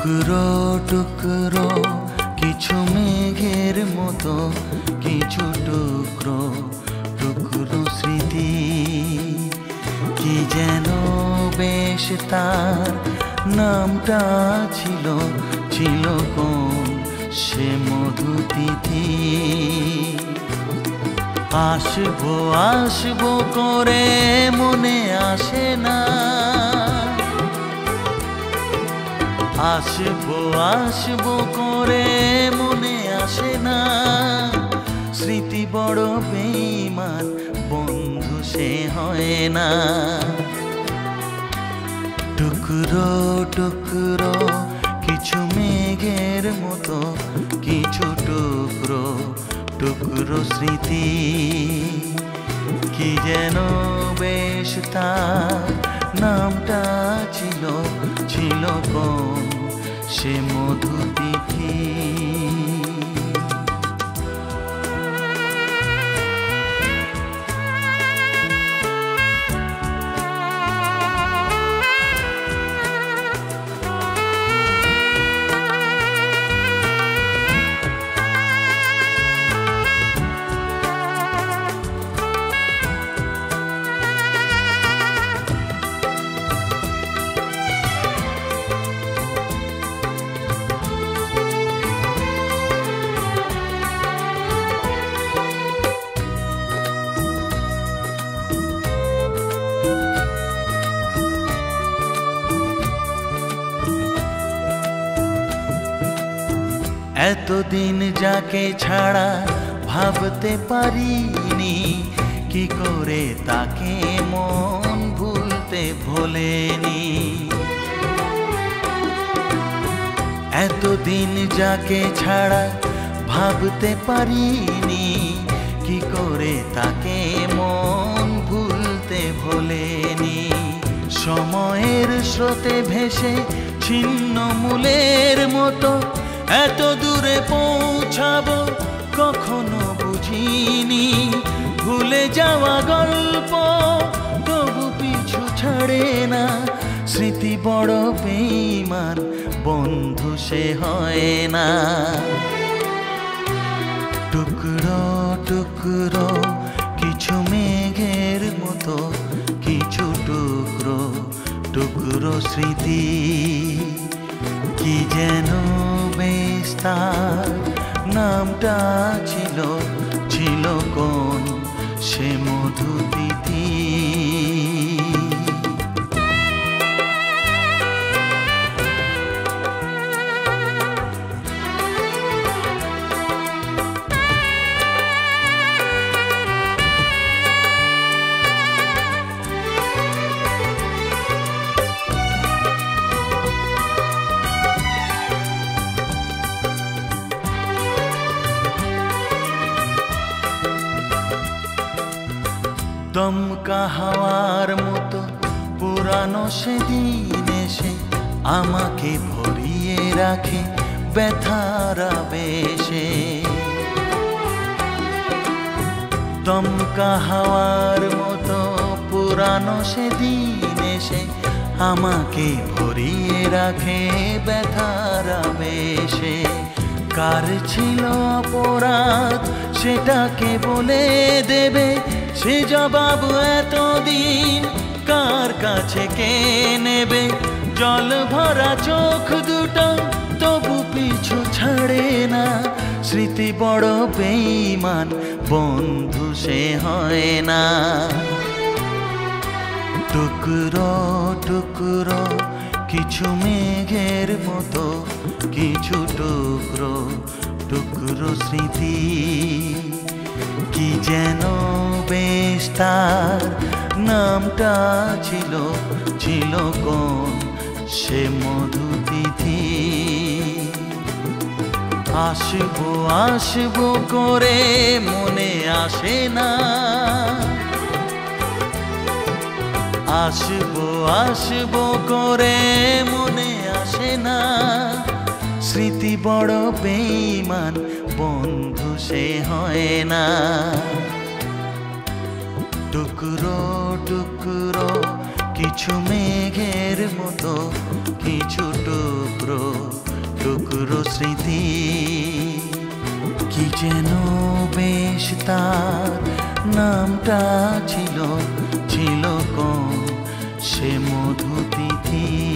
টুকরো টুকরো কিছু মেঘের মতো, কিছু টুকরো টুকরো স্মৃতি, কি যেন বেশ তার নামটা ছিল, ছিল কোন সে মধুতিথি। আসবো আসবো করে মনে আসে না, আসবো আসবো করে মনে আসে না, স্মৃতি বড় বেঈমান বন্ধু সে হয় না। টুকরো টুকরো কিছু মেঘের মতো, কিছু টুকরো টুকরো স্মৃতি, কি যেন বেশ তার নামটা ছিল, ছিল কোন সে মধুতিথি। এতদিন যাকে ছাড়া ভাবতে পারিনি, কি করে তাকে মন ভুলতে ভোলেনি। এতদিন যাকে ছাড়া ভাবতে পারিনি, কি করে তাকে মন ভুলতে ভোলেনি। সময়ের স্রোতে ভেসে ছিন্ন মূলের মতো এত দূরে পৌঁছাবো কখনো বুঝিনি। ভুলে যাওয়া গল্প তবু পিছু ছাড়ে না, স্মৃতি বড় বেঈমান বন্ধু সে হয় না। টুকরো টুকরো কিছু মেঘের মতো, কিছু টুকরো টুকরো স্মৃতি, কি যেন বেশ তার নামটা ছিল, ছিল কোন সে মধুতিথি। দমকা হাওয়ার মতো পুরানো সেদিন এসে আমাকে ভরিয়ে রাখে ব্যথার আবেশে। দমকা হাওয়ার মতো পুরানো সেদিন এসে আমাকে ভরিয়ে রাখে ব্যথার আবেশে। কার ছিল অপরাধ সেটাকে বলে দেবে, সে জবাব এতদিন কার কাছে কে নেবে। জল ভরা চোখ দুটো তবু পিছু ছাড়ে না, স্মৃতি বড় বেঈমান বন্ধু সে হয় না। টুকরো টুকরো কিছু মেঘের মতো, কিছু টুকরো টুকরো স্মৃতি, কি যেন বেশ তার নামটা ছিল, ছিল কোন সে মধুতিথি। আসবো আসবো করে মনে আসে না, আসবো আসবো করে মনে আসে না, স্মৃতি বড় বেঈমান বন্ধু সে হয় না। টুকরো টুকরো কিছু মেঘের মতো, কিছু টুকরো টুকরো টুকরো স্মৃতি। কি যেন বেশ তার নামটা ছিল, ছিল কোন সে মধু তিথি।